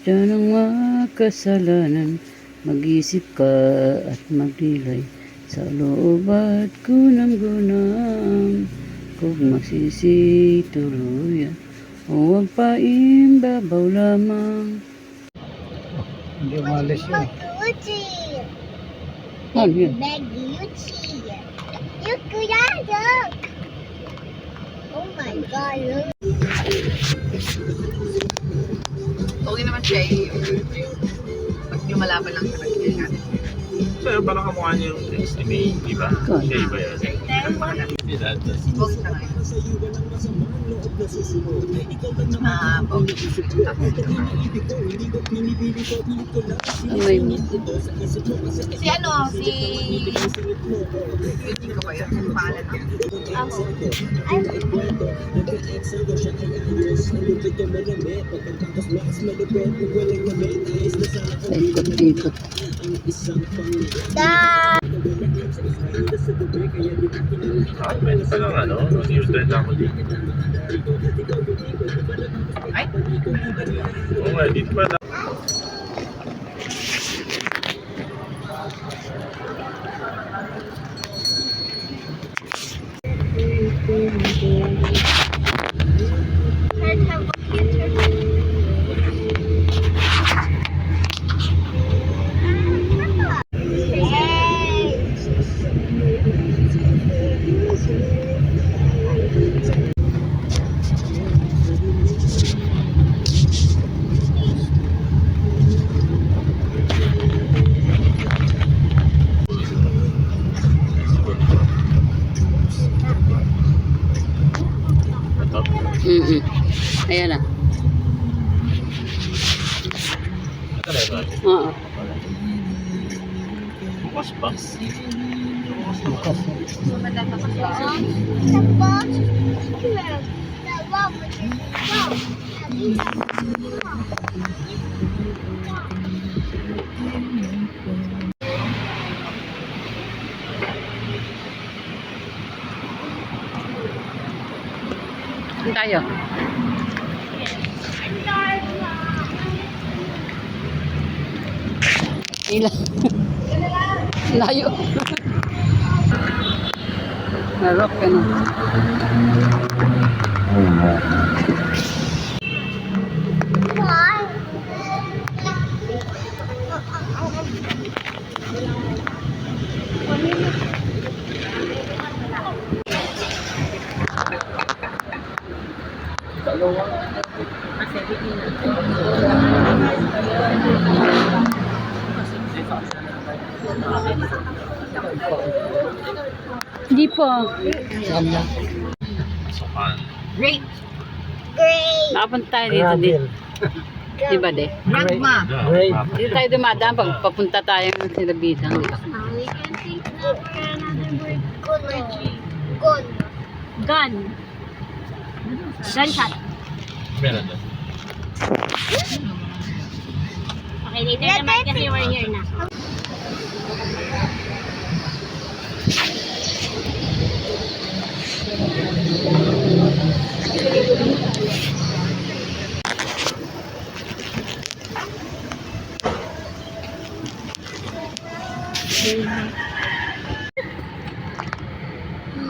Pasensya ng makasalanan, mag-isip ka at maglilay sa loob at gunam-gunam. Kung masisi tuluyan o wag pa imbabaw lamang. Hindi umalis yun. Ano yun? Oh my God. Okay naman siya pag lumalaban lang siya nag-iingat. So, parang kamukha niya yung estimate, di ba? Ikaw. Siya iba yan. Hindi lahat. Post ka ngayon. Okay. Amay mo. Si ano, si... Hindi ko ba yun? Ang pangalan na? Ikot-ikot. Meron pa lang ano, newsletter na ako dito. Ay? Oo nga, dito pa lang. Ayan na. Talaga. Oo. Bukas pa. Saan tayo? Ila. Layo. Narok ka na. Hindi po. Pasukan. Great. Nakapunta tayo dito. Di ba, de? Ragma. Great. Dito tayo dumadaan pag papunta tayo ng sila Bidang. We can take another word. Gun. Gun. Gunshot. Meron doon. Okay, later naman kasi we're here na.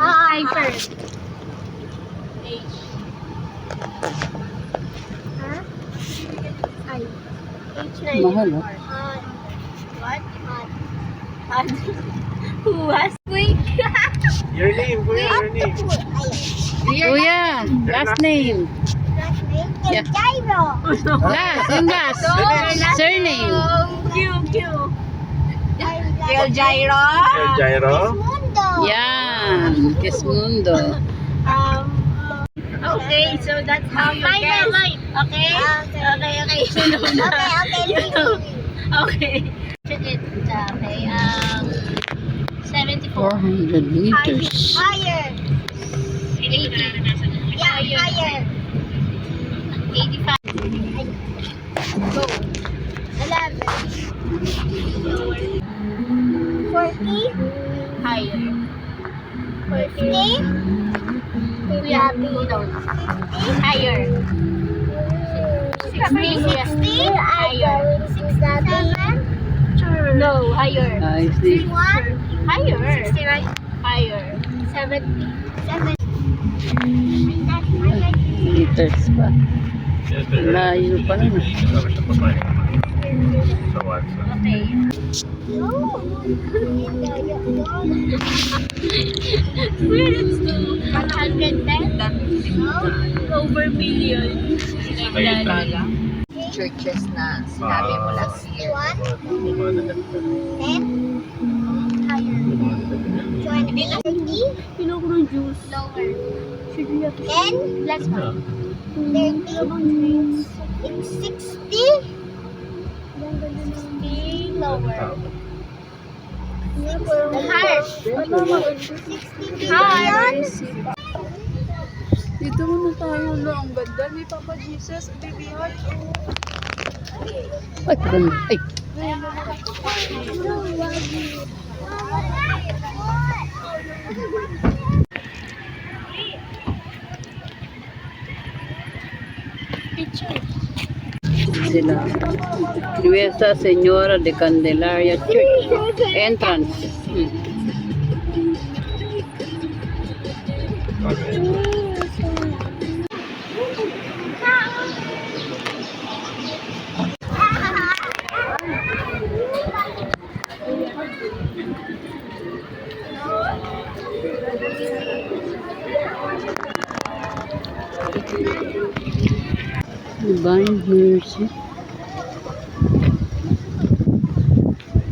Hi first. H. Huh? I. H9. Mahal, oh. What? Hot. Who was? Wait. Your name, kuya, your name. Kuya, last name. Last name? Yeah. Jairo. Last, yung last. Surname. Q. Kiel Jairo. Your Gyro. Mundo. Yan. Kismundo. Okay, so that's how you get. Okay? Okay. Okay. Okay, 74. 400 meters. Higher. 80. Yeah, higher. 85. Go. 11. 40. Higher. 50. Kuya, go down. 50. Higher. 60. 60? Higher. 67? No, higher. I see. 61? Higher. 69? Higher. 70? 70. Meters pa. Layo pa nun. Kasama siya babae. Sa WhatsApp. Okay. Where is the 110? Over million. Ayun Talaga. Churches na sinabi mo last year. 10? Higher. 20? 30? Pinuha ko ng juice. Lower. 10? Less pa. 30? 60? 60? Lower. Higher. 60 billion? Dito muna tayo na. Ang ganda ni Papa Jesus. Baby heart. Ay, ganda. Ay, sila. Nuestra Señora de Candelaria Church. Entrance. Divine Mercy.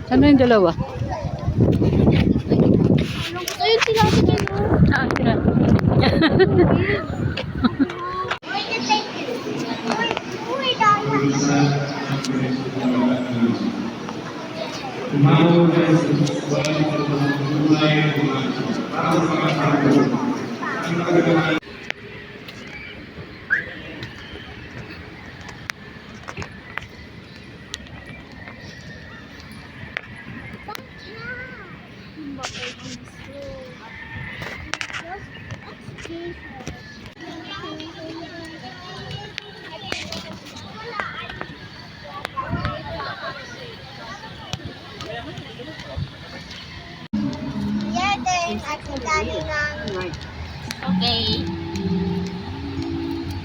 Saan na yung dalawa? Ayun sila sa kanya. Ah, sila. Okay.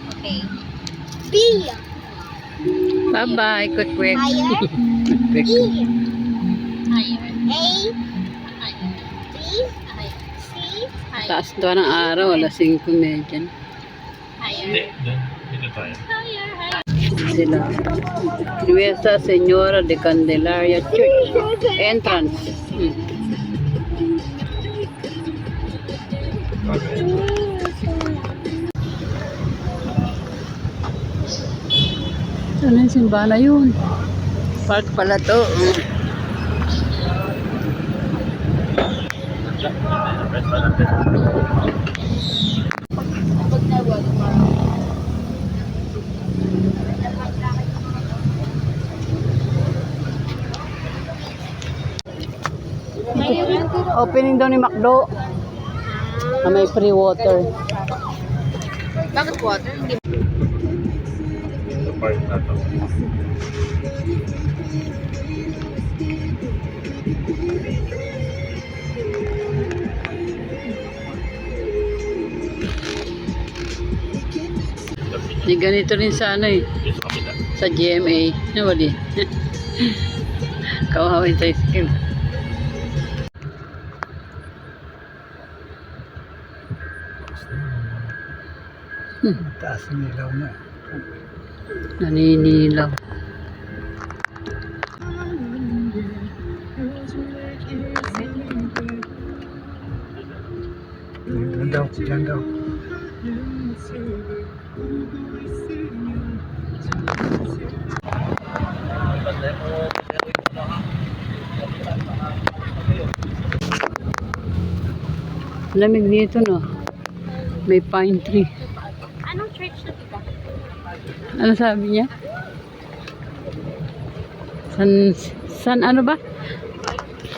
Okay. B. Bye-bye. Quick, quick. Higher. Quick. E. Higher. A. Higher. B. Higher. C. Taas doon ng araw. Alas 5 medyan. Hindi, doon. Dito tayo. Sila. Nuestra Señora de Candelaria Church. Entrance. Saan yung simbahan na yun? Park pala to. Opening daw ni McDo. Na may free water. Bakit water? Hindi. Sa park na to. May ganito rin sa ano eh. Dito sa kabila. Sa GMA. Nawali. Kawawin sa skill. Taas ng ilaw na. Naninilaw. Diyan daw, diyan daw. Lamig dito no. May pine tree. Anong church na kita? Ano sabi niya? San ano ba?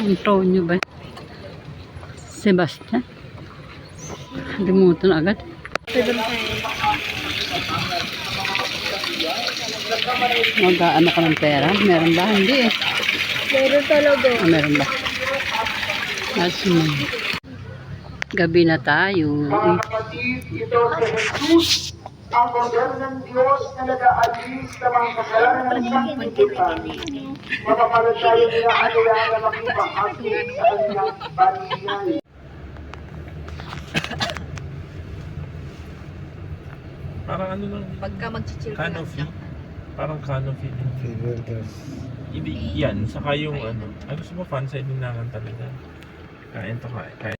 Antonio ba? Sebastian? Limutan agad. Mag-ano ka ng pera? Meron ba? Hindi eh. Meron talaga. Meron ba? Mas gabi na tayo. Parang ano lang, Pagka mag-chill ka lang canopy. siya. Parang canopy din. Figures. Hindi, yan. Saka yung ano. Ay, gusto mo fan side din naman talaga. Kain to kain.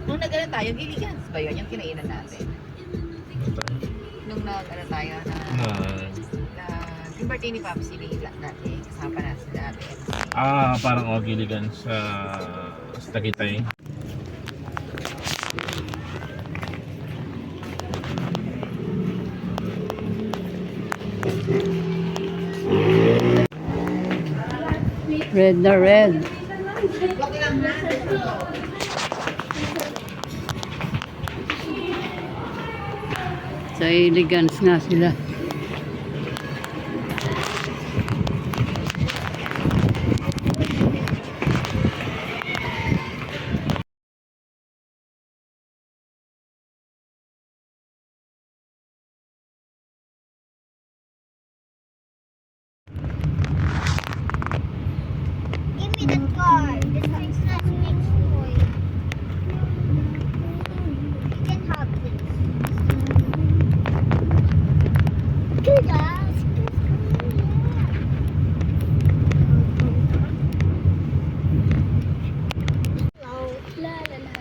Nung nag-ano tayo, Gilligan's ba yun? Yung kinainan natin. Nung nag-ano tayo na yung birthday ni Papsi dati, kasama na sila natin. Parang Ogiligan sa Tagaytay. Red na red. Sa Elegance nga sila. Give me the card. This one's not next toy. You can have this. Good guys. La la la.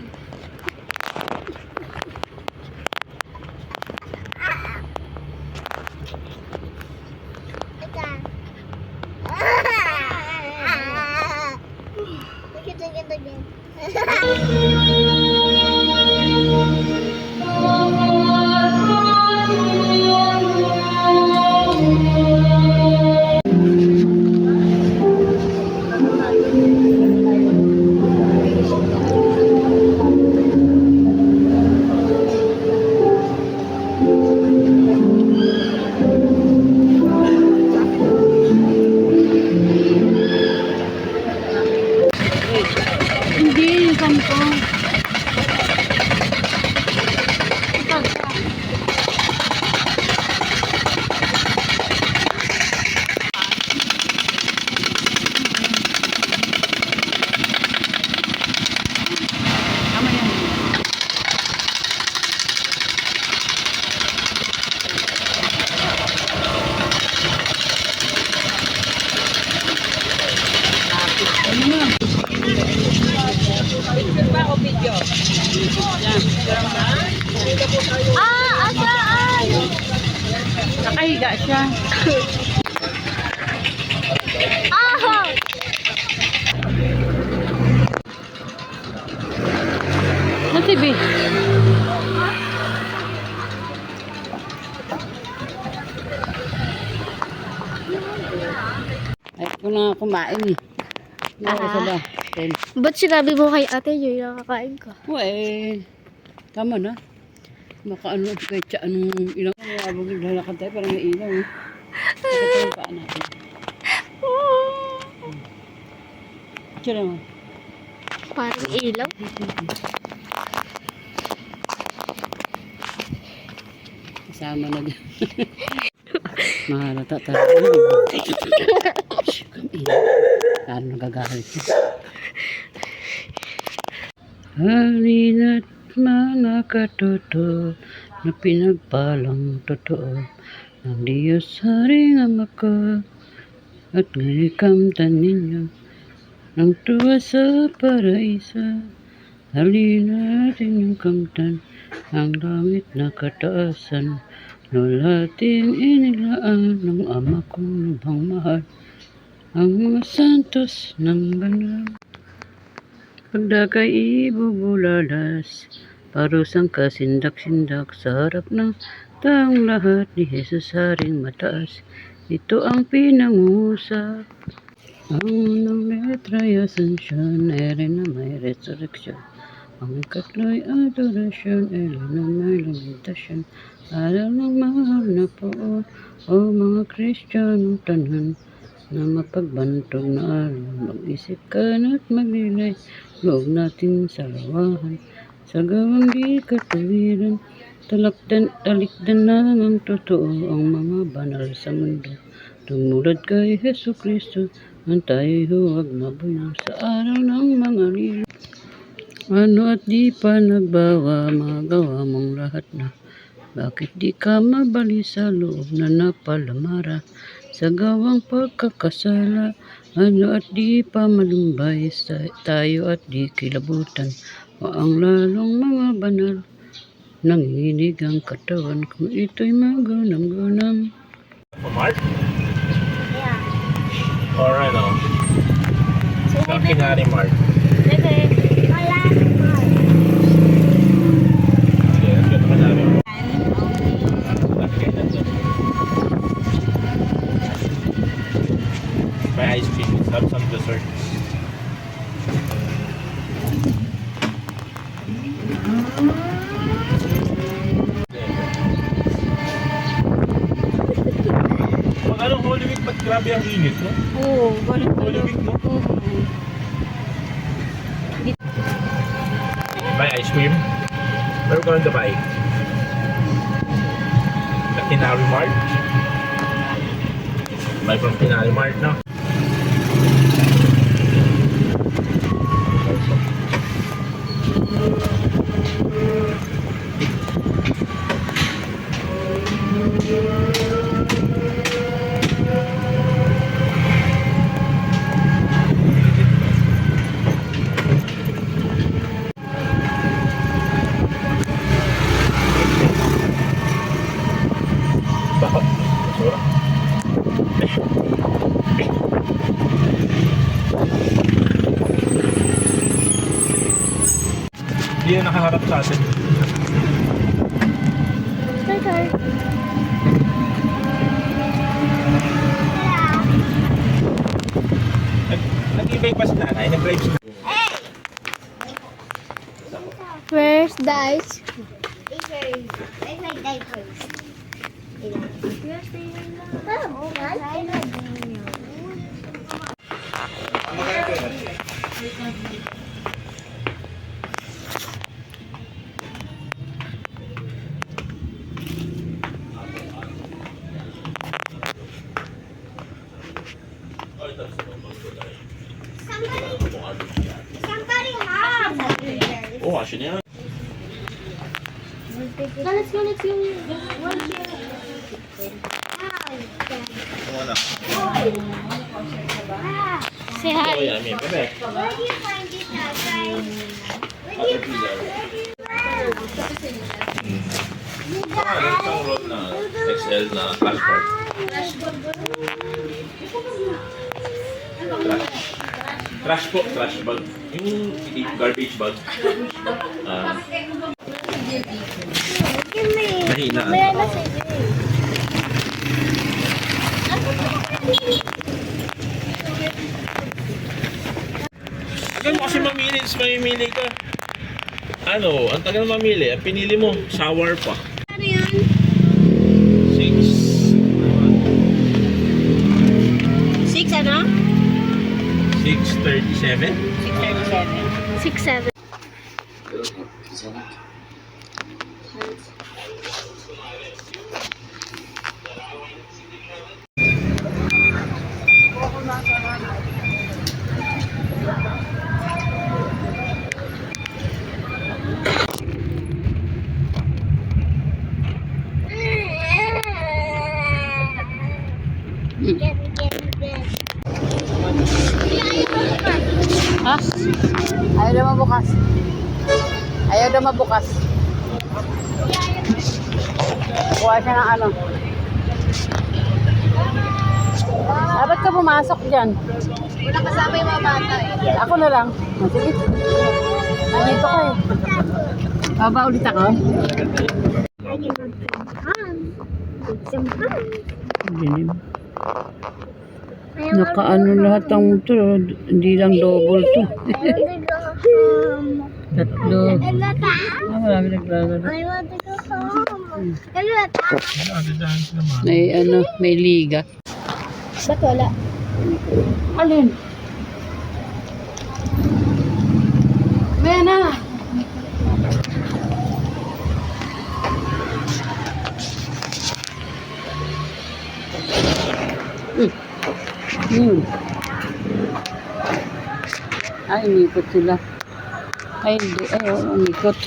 Look at it again. Hindi, yung ganito. Tama yan. Ano na? Asaan? Nakahiga siya. Ah! Na TV. Ay, ko na kumain eh. Nakasa ba? Ba't sinabi mo kay ate yun nakakain ka? Eh, tama na. Makaano, kahit siya anong ilang abang naglalakad tayo, parang may ilaw eh. Ito yung paa natin. Siya naman. Parang ilaw. Kasama na dyan. Mahalata talaga. Paano nagagalit siya? Halina't mga katoto na pinagpalang totoo ng Diyos Haring Ama ko at ngalikamtan ninyo ng tuwa sa paraisa. Halina't inyong kamtan ang langit na kataasan Lulating inilaan ng ama kong lubhang mahal ang mga santos ng banal. Pagdakay ibubulalas, parusang kasindak-sindak sa harap ng taong lahat ni Jesus Haring mataas. Ito ang pinangusap. Ang unang letra ay asensyon, ere na may resurrection. Ang ikatlo'y adorasyon, ere na may lamentasyon. Aral ng mahal na poon, o mga Kristiyanong tanan, na mapagbantog na araw, mag-isip ka na't maglilay, loob natin sa lawahan, sa gawang di katuwiran, talikdan na ang totoo, ang mga banal sa mundo. Tumulad kay Hesu Kristo, ang tayo'y huwag mabuyong sa araw ng mga lilo. Ano at di pa nagbawa, magawa mong lahat na. Bakit di ka mabali sa loob na napalamara sa gawang pagkakasala? Ano at di pa malumbay tayo at di kilabutan o ang lalong mga banal? Nanginginig ang katawan kung ito'y magunam-gunam. Mark? Yeah. Or ano? Say hi, Ang baby. kinari Mark. Baby. Hola. Sige, let's go to Manalo. Buy ice cream. Let's have some desserts. Pag anong Holy Week, ba't grabe ang init, no? Oo, Holy Week, no? Buy ice cream. Where are we going to buy? The Kinari Mart. Buy from Kinari Mart, no? Bakit? Basura. Hindi na nakaharap sa atin. Start her. Nag-ibig pa si nanay, nag-drive si Where's the ice cream? I like diapers. Somebody has. Oh, asin yan. No, let's go. Wala. Say Oh, hi. yan, bebe. Where do you find this outside? Where do you find Isang roll na XL na passport. Trash po, trash bag. Yung garbage bag. Give me. Mahina. May ano sa Tagal mo kasi mamili, mamimili ka. Ano, ang tagal mamili, ang pinili mo, sour pa. Ano yan? 6. 6 ano? 6:37. 6, 7. Ha? Ayaw na mabukas. Ayaw na mabukas. Yeah, Kuha siya ng ano. Ba't ka pumasok dyan? Wala kasama yung mga bata eh. Ako na lang. Sige. Nandito ka eh. Baba ulit ako. Dilim. Nakaano lahat ang motor. Hindi lang double to. Tatlo. Marami naglalaro. May ano, may liga. Ba't wala? Alin? May na. Ay, umikot sila. Ay, hindi. Ay, umikot.